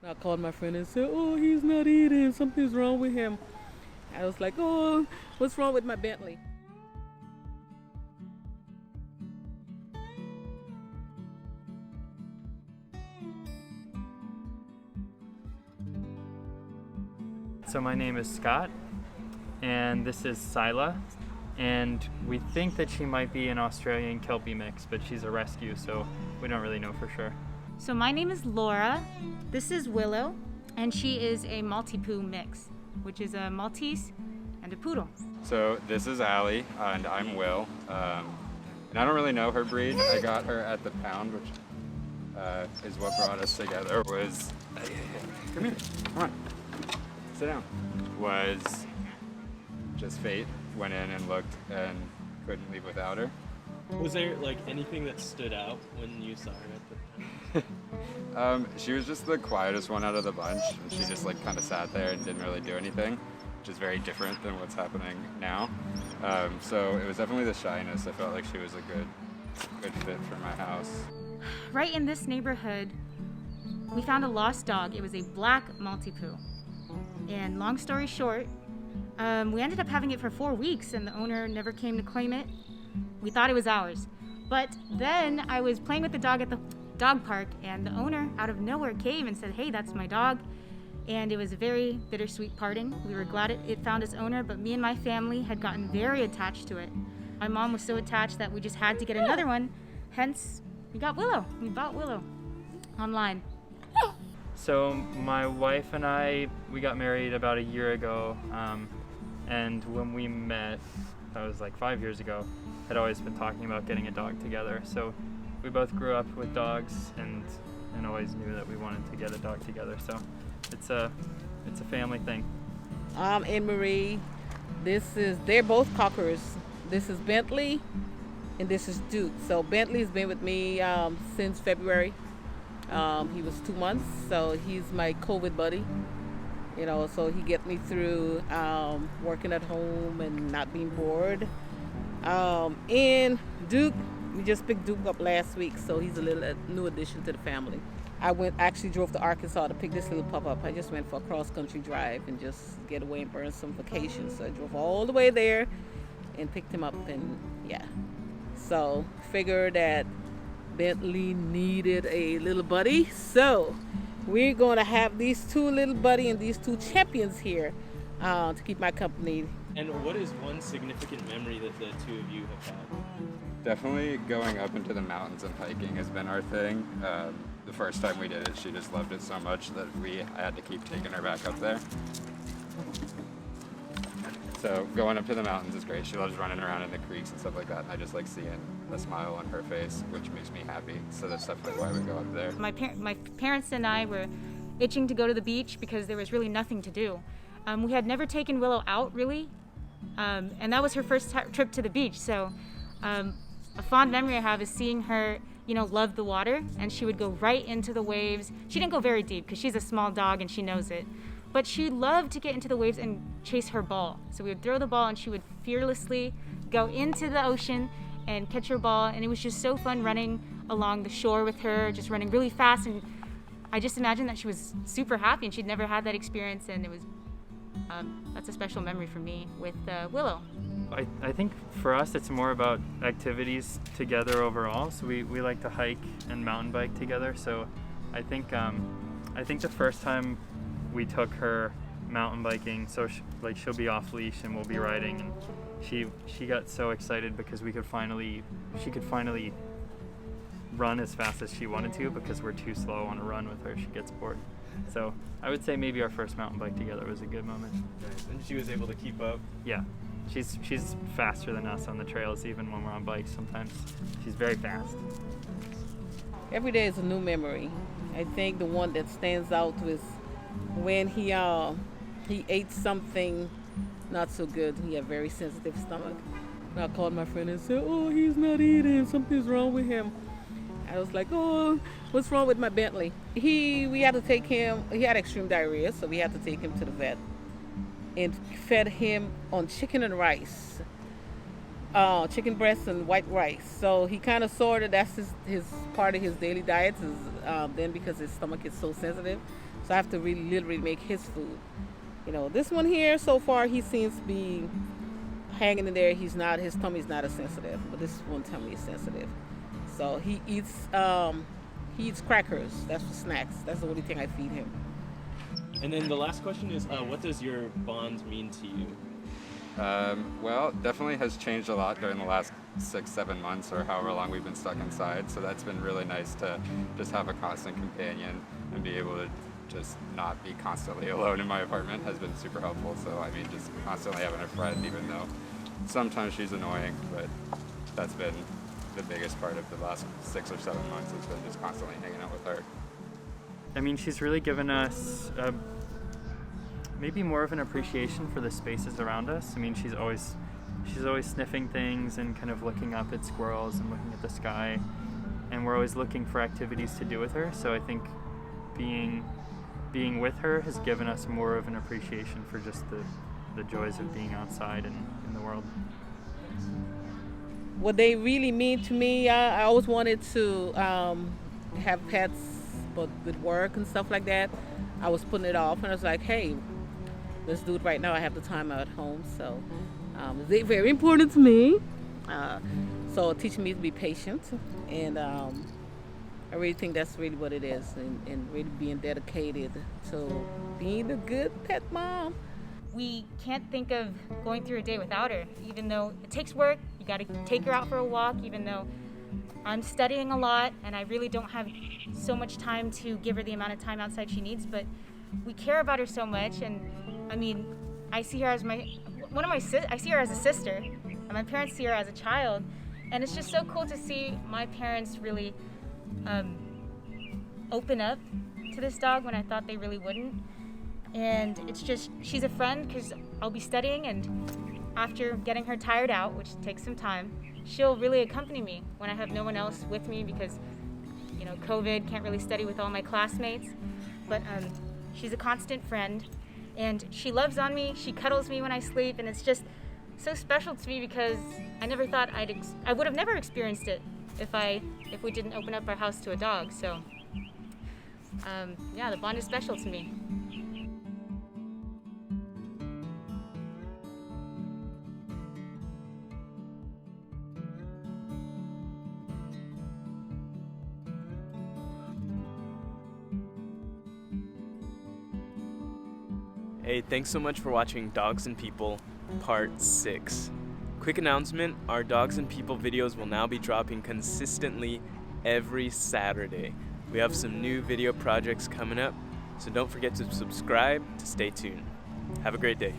I called my friend and said, oh, he's not eating. Something's wrong with him. I was like, oh, what's wrong with my Bentley? So my name is Scott, and this is Sila, and we think that she might be an Australian Kelpie mix, but she's a rescue, so we don't really know for sure. So my name is Laura, this is Willow, and she is a Maltipoo mix, which is a Maltese and a Poodle. So this is Allie, and I'm Will, and I don't really know her breed. I got her at the pound, which is what brought us together. Come here, come on, sit down. Was just fate. Went in and looked and couldn't leave without her. Was there like anything that stood out when you saw her at the pound? She was just the quietest one out of the bunch, and she just like kind of sat there and didn't really do anything, which is very different than what's happening now. So it was definitely the shyness. I felt like she was a good fit for my house. Right in this neighborhood, we found a lost dog. It was a black Maltipoo. And long story short, we ended up having it for 4 weeks and the owner never came to claim it. We thought it was ours. But then I was playing with the dog at the dog park and the owner out of nowhere came and said, hey, that's my dog. And it was a very bittersweet parting. We were glad it found its owner, but me and my family had gotten very attached to it. My mom was so attached that we just had to get another one. Hence, we got Willow. We bought Willow online. So my wife and I, we got married about a year ago, and when we met, that was like 5 years ago, had always been talking about getting a dog together. So we both grew up with dogs and always knew that we wanted to get a dog together. So it's a family thing. I'm Anne-Marie. They're both Cockers. This is Bentley and this is Duke. So Bentley's been with me since February. He was 2 months, so he's my COVID buddy. So he gets me through working at home and not being bored. And Duke, we just picked Duke up last week, so he's a little new addition to the family. I actually drove to Arkansas to pick this little pup up. I just went for a cross-country drive and just get away and burn some vacation. So I drove all the way there and picked him up, and yeah. So figured that Bentley needed a little buddy, so we're going to have these two little buddy and these two champions here to keep my company. And what is one significant memory that the two of you have had? Definitely going up into the mountains and hiking has been our thing. The first time we did it, she just loved it so much that I had to keep taking her back up there. So going up to the mountains is great. She loves running around in the creeks and stuff like that, and I just like seeing a smile on her face, which makes me happy. So that's definitely why we go up there. My parents and I were itching to go to the beach because there was really nothing to do. We had never taken Willow out, really, and that was her first trip to the beach. So a fond memory I have is seeing her, love the water, and she would go right into the waves. She didn't go very deep because she's a small dog and she knows it. But she loved to get into the waves and chase her ball. So we would throw the ball and she would fearlessly go into the ocean and catch her ball. And it was just so fun running along the shore with her, just running really fast. And I just imagined that she was super happy and she'd never had that experience. And it was, that's a special memory for me with Willow. I think for us it's more about activities together overall. So we like to hike and mountain bike together. So I think the first time we took her mountain biking, so she'll be off leash and we'll be riding, and she got so excited because she could finally run as fast as she wanted to because we're too slow on a run with her. She gets bored. So I would say maybe our first mountain bike together was a good moment. Nice. And she was able to keep up? Yeah. She's faster than us on the trails, even when we're on bikes sometimes. She's very fast. Every day is a new memory. I think the one that stands out was when he ate something not so good. He had a very sensitive stomach. And I called my friend and said, oh, he's not eating. Something's wrong with him. I was like, oh, what's wrong with my Bentley? We had to take him, he had extreme diarrhea, so we had to take him to the vet and fed him on chicken and rice. Chicken breast and white rice. So he kind of sorted, that's his part of his daily diet is then because his stomach is so sensitive. So I have to really literally make his food. You know, this one here, so far, he seems to be hanging in there. His tummy's not as sensitive, but this one tummy is sensitive. So he eats crackers. That's for snacks. That's the only thing I feed him. And then the last question is, what does your bond mean to you? Well, definitely has changed a lot during the last 6-7 months or however long we've been stuck inside. So that's been really nice to just have a constant companion and be able to just not be constantly alone in my apartment has been super helpful. So I mean, just constantly having a friend, even though sometimes she's annoying, but that's been the biggest part of the last 6 or 7 months has been just constantly hanging out with her. I mean, she's really given us maybe more of an appreciation for the spaces around us. I mean, she's always sniffing things and kind of looking up at squirrels and looking at the sky, and we're always looking for activities to do with her. So I think being with her has given us more of an appreciation for just the joys of being outside and in the world. What they really mean to me, I always wanted to have pets, but with work and stuff like that, I was putting it off, and I was like, hey, let's do it right now. I have the time out at home, so they're very important to me. So teaching me to be patient, and I really think that's really what it is, and really being dedicated to being a good pet mom. We can't think of going through a day without her, even though it takes work. You got to take her out for a walk, even though I'm studying a lot and I really don't have so much time to give her the amount of time outside she needs, but we care about her so much. And I mean, I see her as I see her as a sister, and my parents see her as a child, and it's just so cool to see my parents really open up to this dog when I thought they really wouldn't. And it's just, she's a friend because I'll be studying, and after getting her tired out, which takes some time, she'll really accompany me when I have no one else with me because, you know, COVID, can't really study with all my classmates. But she's a constant friend, and she loves on me, she cuddles me when I sleep, and it's just so special to me because I never thought I would have never experienced it if we didn't open up our house to a dog. So yeah, the bond is special to me. Hey, thanks so much for watching Dogs and People Part 6. Quick announcement, our Dogs and People videos will now be dropping consistently every Saturday. We have some new video projects coming up, so don't forget to subscribe to stay tuned. Have a great day.